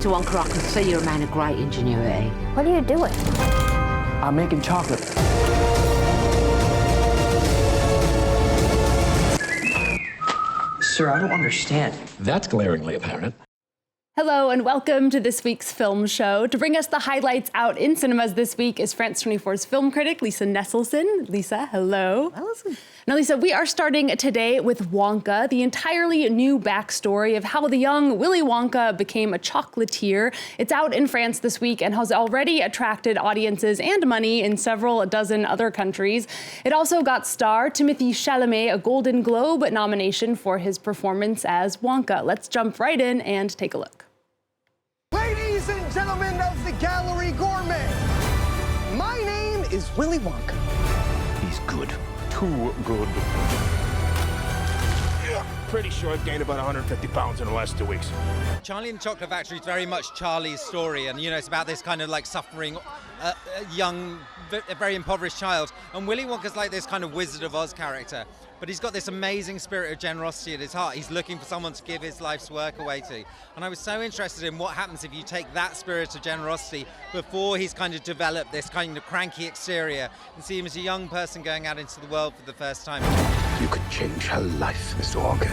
Mr. Wonka, I can see you're a man of great ingenuity. What are you doing? I'm making chocolate. Sir, I don't understand. That's glaringly apparent. Hello and welcome to this week's film show. To bring us the highlights out in cinemas this week is France 24's film critic, Lisa Nesselson. Lisa, hello. Allison. Now, Lisa, we are starting today with Wonka, the entirely new backstory of how the young Willy Wonka became a chocolatier. It's out in France this week and has already attracted audiences and money in several dozen other countries. It also got star Timothée Chalamet a Golden Globe nomination for his performance as Wonka. Let's jump right in and take a look. Ladies and gentlemen of the Gallery Gourmet, my name is Willy Wonka. He's good. Too good. Pretty sure I've gained about 150 pounds in the last 2 weeks. Charlie and the Chocolate Factory is very much Charlie's story, and it's about this kind of like suffering young, very impoverished child. And Willy Wonka's like this kind of Wizard of Oz character, but he's got this amazing spirit of generosity at his heart. He's looking for someone to give his life's work away to. And I was so interested in what happens if you take that spirit of generosity before he's kind of developed this kind of cranky exterior and see him as a young person going out into the world for the first time. You could change her life, Mr. Wonka.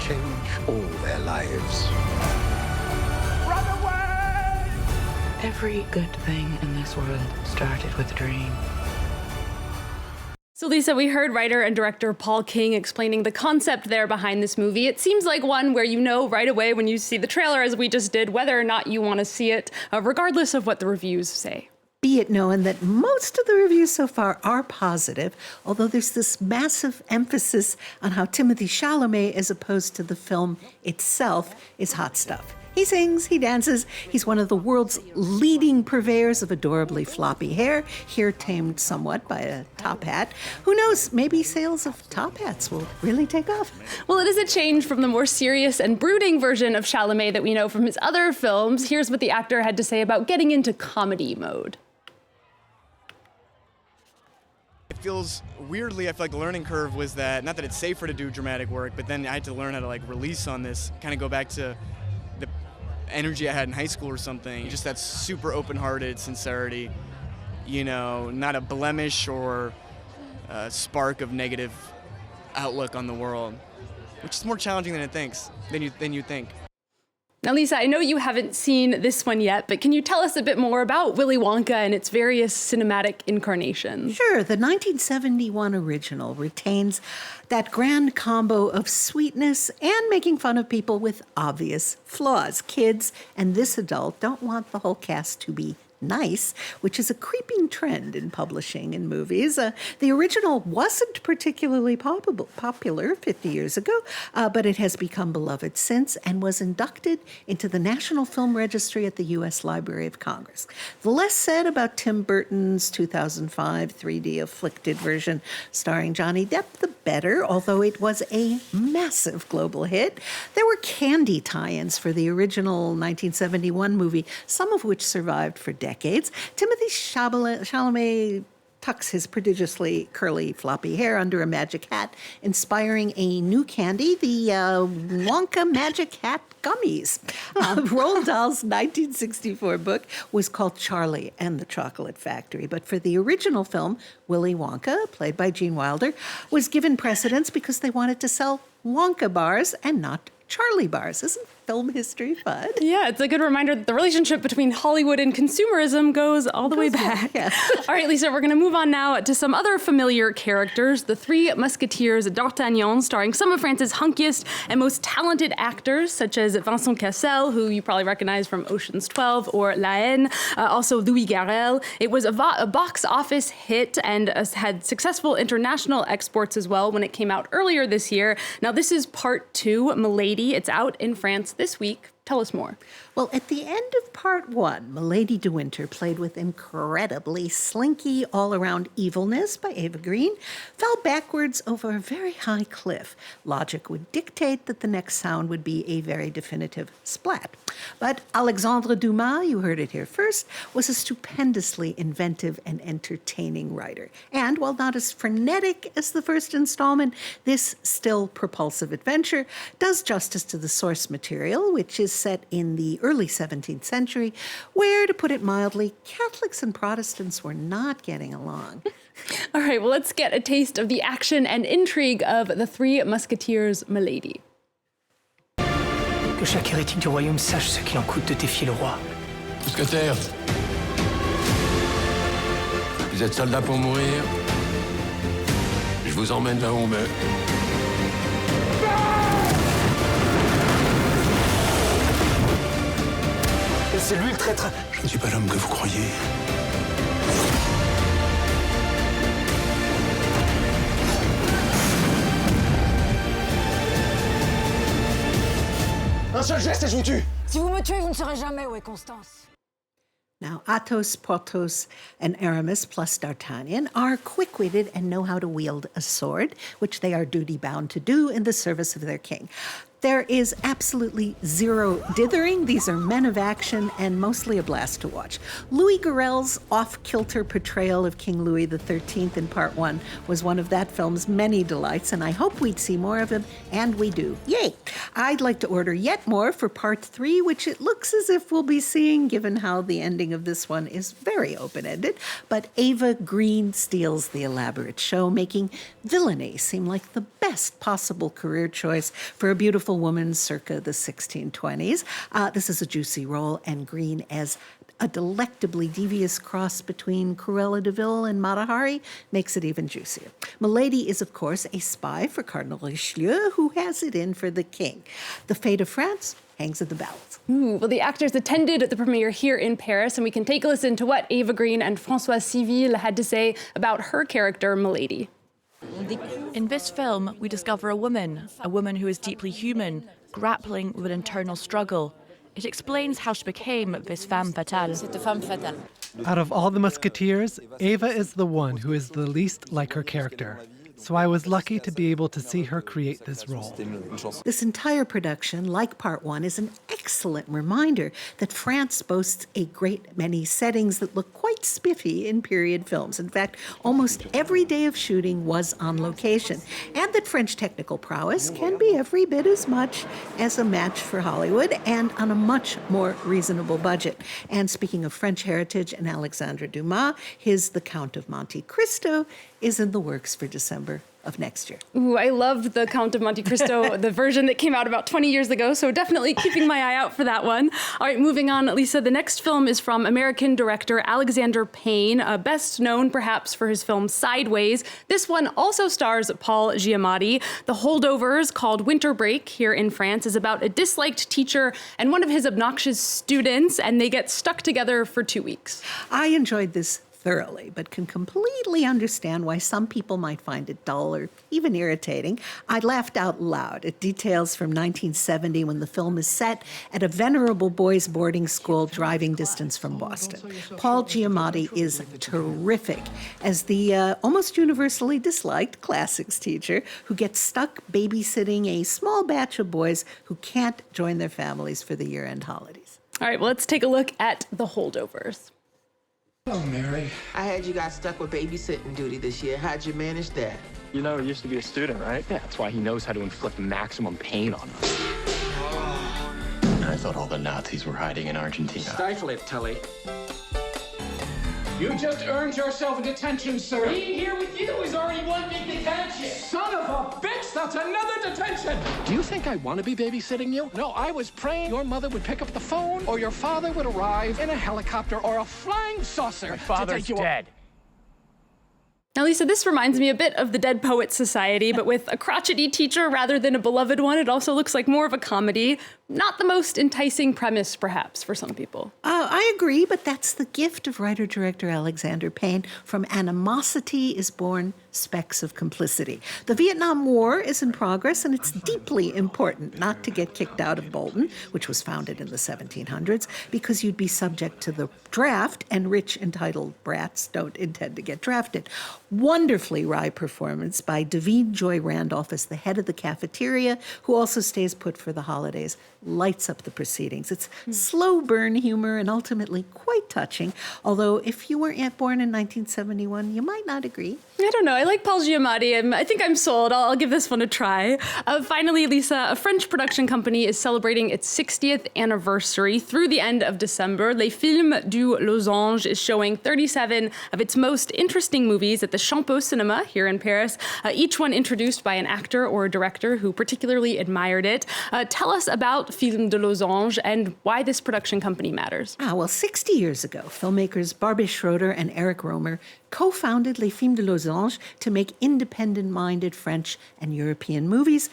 Change all their lives. Run away! Every good thing in this world started with a dream. So Lisa, we heard writer and director Paul King explaining the concept there behind this movie. It seems like one where you know right away when you see the trailer, as we just did, whether or not you want to see it, regardless of what the reviews say. Be it known that most of the reviews so far are positive, although there's this massive emphasis on how Timothée Chalamet, as opposed to the film itself, is hot stuff. He sings, he dances, he's one of the world's leading purveyors of adorably floppy hair, here tamed somewhat by a top hat. Who knows, maybe sales of top hats will really take off. Well, it is a change from the more serious and brooding version of Chalamet that we know from his other films. Here's what the actor had to say about getting into comedy mode. It feels weirdly, I feel like the learning curve was that, not that it's safer to do dramatic work, but then I had to learn how to release on this, kind of go back to the energy I had in high school or something. Just that super open-hearted sincerity, not a blemish or a spark of negative outlook on the world, which is more challenging than you think. Now, Lisa, I know you haven't seen this one yet, but can you tell us a bit more about Willy Wonka and its various cinematic incarnations? Sure. The 1971 original retains that grand combo of sweetness and making fun of people with obvious flaws. Kids and this adult don't want the whole cast to be nice, which is a creeping trend in publishing and movies. The original wasn't particularly popular 50 years ago, but it has become beloved since and was inducted into the National Film Registry at the U.S. Library of Congress. The less said about Tim Burton's 2005 3D afflicted version starring Johnny Depp, the better, although it was a massive global hit. There were candy tie-ins for the original 1971 movie, some of which survived for decades. Timothée Chalamet tucks his prodigiously curly, floppy hair under a magic hat, inspiring a new candy, the Wonka Magic Hat Gummies. Roald Dahl's 1964 book was called Charlie and the Chocolate Factory, but for the original film, Willy Wonka, played by Gene Wilder, was given precedence because they wanted to sell Wonka bars and not Charlie bars. Isn't film history fun? Yeah, it's a good reminder that the relationship between Hollywood and consumerism goes all the way back. Yeah. All right, Lisa, we're going to move on now to some other familiar characters, the Three Musketeers d'Artagnan, starring some of France's hunkiest and most talented actors, such as Vincent Cassel, who you probably recognize from Ocean's 12, or La Haine, also Louis Garrel. It was a box office hit and had successful international exports as well when it came out earlier this year. Now, this is part 2, Milady. It's out in France this week. Tell us more. Well, at the end of part 1, Milady de Winter, played with incredibly slinky all-around evilness by Eva Green, fell backwards over a very high cliff. Logic would dictate that the next sound would be a very definitive splat. But Alexandre Dumas, you heard it here first, was a stupendously inventive and entertaining writer. And while not as frenetic as the first installment, this still propulsive adventure does justice to the source material, which is set in the early 17th century, where, to put it mildly, Catholics and Protestants were not getting along. All right, well, let's get a taste of the action and intrigue of the Three Musketeers, Milady. Que chaque hérétique du royaume sache ce qu'il en coûte de défier le roi. Mousquetaires, vous êtes soldats pour mourir. Je vous emmène là où on meurt. C'est lui le traître. Je ne suis pas l'homme que vous croyez. Un seul geste et je vous tue. Si vous me tuez, vous ne saurez jamais où est Constance. Now, Athos, Porthos, and Aramis, plus D'Artagnan, are quick-witted and know how to wield a sword, which they are duty-bound to do in the service of their king. There is absolutely zero dithering. These are men of action and mostly a blast to watch. Louis Garrel's off-kilter portrayal of King Louis XIII in Part 1 was one of that film's many delights, and I hope we'd see more of him, and we do. Yay! I'd like to order yet more for Part 3, which it looks as if we'll be seeing, given how the ending of this one is very open-ended. But Eva Green steals the elaborate show, making villainy seem like the best possible career choice for a beautiful woman circa the 1620s. This is a juicy role, and Green as a delectably devious cross between Cruella de Vil and Mata Hari makes it even juicier. Milady is, of course, a spy for Cardinal Richelieu, who has it in for the king. The fate of France hangs in the balance. Ooh, well, the actors attended the premiere here in Paris, and we can take a listen to what Eva Green and Françoise Civil had to say about her character, Milady. In this film, we discover a woman who is deeply human, grappling with an internal struggle. It explains how she became this femme fatale. Out of all the Musketeers, Eva is the one who is the least like her character. So I was lucky to be able to see her create this role. This entire production, like Part 1, is an excellent reminder that France boasts a great many settings that look quite spiffy in period films. In fact, almost every day of shooting was on location, and that French technical prowess can be every bit as much as a match for Hollywood, and on a much more reasonable budget. And speaking of French heritage and Alexandre Dumas, his The Count of Monte Cristo is in the works for December of next year. Ooh, I loved The Count of Monte Cristo, the version that came out about 20 years ago, so definitely keeping my eye out for that one. All right, moving on, Lisa, the next film is from American director Alexander Payne, best known perhaps for his film Sideways. This one also stars Paul Giamatti. The Holdovers, called Winter Break here in France, is about a disliked teacher and one of his obnoxious students, and they get stuck together for 2 weeks. I enjoyed this thoroughly, but can completely understand why some people might find it dull or even irritating. I laughed out loud at details from 1970 when the film is set at a venerable boys' boarding school driving distance from Boston. Paul Giamatti is terrific as the almost universally disliked classics teacher who gets stuck babysitting a small batch of boys who can't join their families for the year-end holidays. All right, well, let's take a look at The Holdovers. Oh, Mary. I had you guys stuck with babysitting duty this year. How'd you manage that? You know, he used to be a student, right? Yeah, that's why he knows how to inflict maximum pain on us. I thought all the Nazis were hiding in Argentina. Stifle it, Tully. You just earned yourself a detention, sir. Being here with you is already one big detention. Son of a bitch, that's another detention. Do you think I want to be babysitting you? No, I was praying your mother would pick up the phone or your father would arrive in a helicopter or a flying saucer. My father's dead. Now, Lisa, this reminds me a bit of the Dead Poets Society, but with a crotchety teacher rather than a beloved one. It also looks like more of a comedy. Not the most enticing premise, perhaps, for some people. I agree, but that's the gift of writer-director Alexander Payne. From animosity is born specks of complicity. The Vietnam War is in progress, and it's deeply important not to get kicked out of Bolton, which was founded in the 1700s, because you'd be subject to the draft, and rich, entitled brats don't intend to get drafted. Wonderfully wry performance by Davine Joy Randolph as the head of the cafeteria, who also stays put for the holidays, lights up the proceedings. It's slow burn humor and ultimately quite touching, although if you weren't yet born in 1971, you might not agree. I don't know. I like Paul Giamatti. I think I'm sold. I'll give this one a try. Finally, Lisa, a French production company is celebrating its 60th anniversary through the end of December. Les Films du Losange is showing 37 of its most interesting movies at the Champeau Cinema here in Paris, each one introduced by an actor or a director who particularly admired it. Tell us about Films du Losange and why this production company matters. Well, 60 years ago, filmmakers Barbie Schroeder and Eric Romer co-founded Les Films du Losange to make independent-minded French and European movies.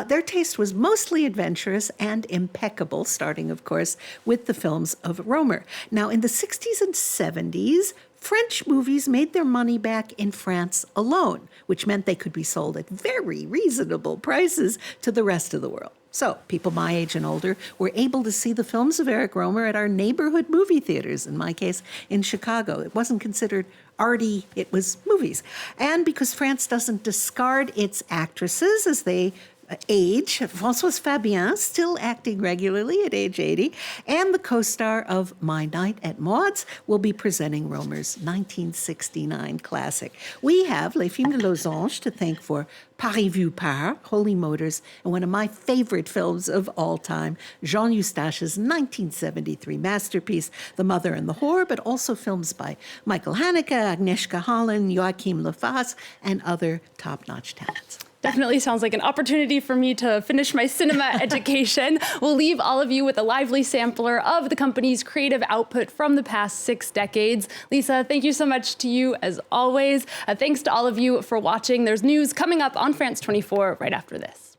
Their taste was mostly adventurous and impeccable, starting, of course, with the films of Romer. Now, in the 60s and 70s, French movies made their money back in France alone, which meant they could be sold at very reasonable prices to the rest of the world. So people my age and older were able to see the films of Eric Romer at our neighborhood movie theaters, in my case, in Chicago. It wasn't considered arty, it was movies. And because France doesn't discard its actresses as they age, Françoise Fabien, still acting regularly at age 80, and the co-star of My Night at Maud's will be presenting Romer's 1969 classic. We have Les Films de Losange to thank for Paris Vu Par, Holy Motors, and one of my favorite films of all time, Jean Eustache's 1973 masterpiece, The Mother and the Whore, but also films by Michael Haneke, Agnieszka Holland, Joachim Lafosse, and other top-notch talents. Definitely sounds like an opportunity for me to finish my cinema education. We'll leave all of you with a lively sampler of the company's creative output from the past 6 decades. Lisa, thank you so much to you as always. Thanks to all of you for watching. There's news coming up on France 24 right after this.